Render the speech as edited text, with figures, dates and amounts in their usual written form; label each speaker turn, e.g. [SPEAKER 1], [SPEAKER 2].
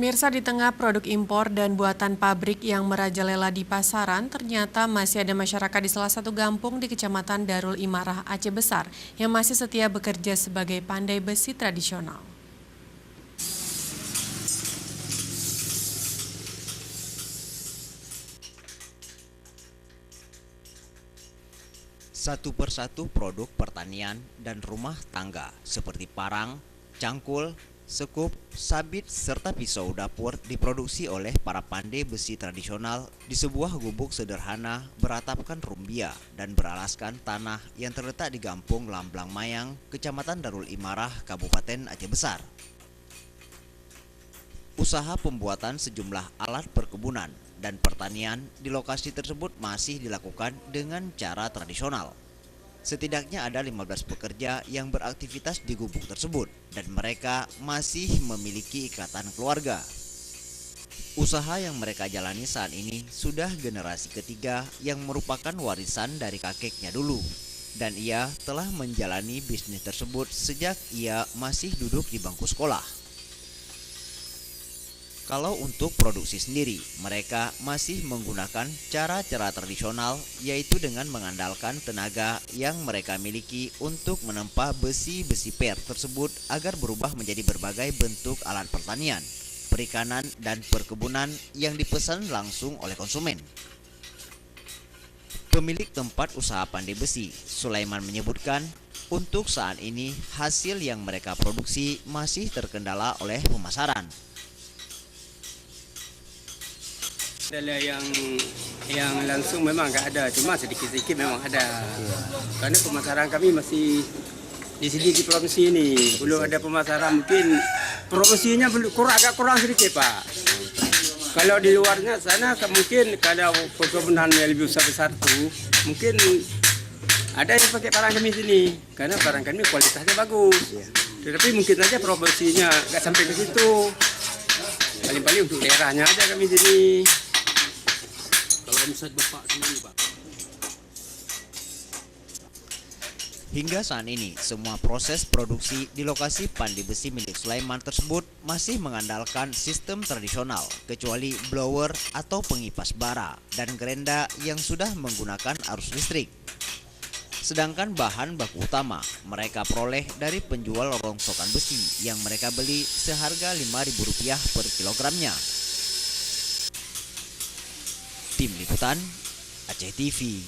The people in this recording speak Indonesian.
[SPEAKER 1] Pemirsa, di tengah produk impor dan buatan pabrik yang merajalela di pasaran, ternyata masih ada masyarakat di salah satu kampung di Kecamatan Darul Imarah, Aceh Besar, yang masih setia bekerja sebagai pandai besi tradisional.
[SPEAKER 2] Satu persatu produk pertanian dan rumah tangga seperti parang, cangkul, sekup, sabit, serta pisau dapur diproduksi oleh para pandai besi tradisional di sebuah gubuk sederhana beratapkan rumbia dan beralaskan tanah yang terletak di Kampung Lamblang Mayang, Kecamatan Darul Imarah, Kabupaten Aceh Besar. Usaha pembuatan sejumlah alat perkebunan dan pertanian di lokasi tersebut masih dilakukan dengan cara tradisional. Setidaknya ada 15 pekerja yang beraktivitas di gubuk tersebut dan mereka masih memiliki ikatan keluarga. Usaha yang mereka jalani saat ini sudah generasi ketiga yang merupakan warisan dari kakeknya dulu. Dan ia telah menjalani bisnis tersebut sejak ia masih duduk di bangku sekolah. Kalau untuk produksi sendiri, mereka masih menggunakan cara-cara tradisional, yaitu dengan mengandalkan tenaga yang mereka miliki untuk menempa besi-besi per tersebut agar berubah menjadi berbagai bentuk alat pertanian, perikanan, dan perkebunan yang dipesan langsung oleh konsumen. Pemilik tempat usaha pandai besi, Sulaiman, menyebutkan untuk saat ini hasil yang mereka produksi masih terkendala oleh pemasaran.
[SPEAKER 3] Adalah yang langsung memang nggak ada, cuma sedikit-sedikit memang ada. Karena pemasaran kami masih di sini di provinsi ini belum ada pemasaran, mungkin promosinya agak kurang sedikit, Pak. Kalau di luarnya sana mungkin kalau perkebunan yang lebih besar tuh mungkin ada yang pakai barang kami sini karena barang kami kualitasnya bagus. Tetapi mungkin saja promosinya nggak sampai ke situ. Paling-paling untuk daerahnya aja kami sini. Omset Bapak sendiri, Pak.
[SPEAKER 2] Hingga saat ini, semua proses produksi di lokasi pandai besi milik Sulaiman tersebut masih mengandalkan sistem tradisional, kecuali blower atau pengipas bara dan gerenda yang sudah menggunakan arus listrik. Sedangkan bahan baku utama mereka peroleh dari penjual rongsokan besi yang mereka beli seharga Rp5.000 per kilogramnya. Tim Liputan Aceh TV.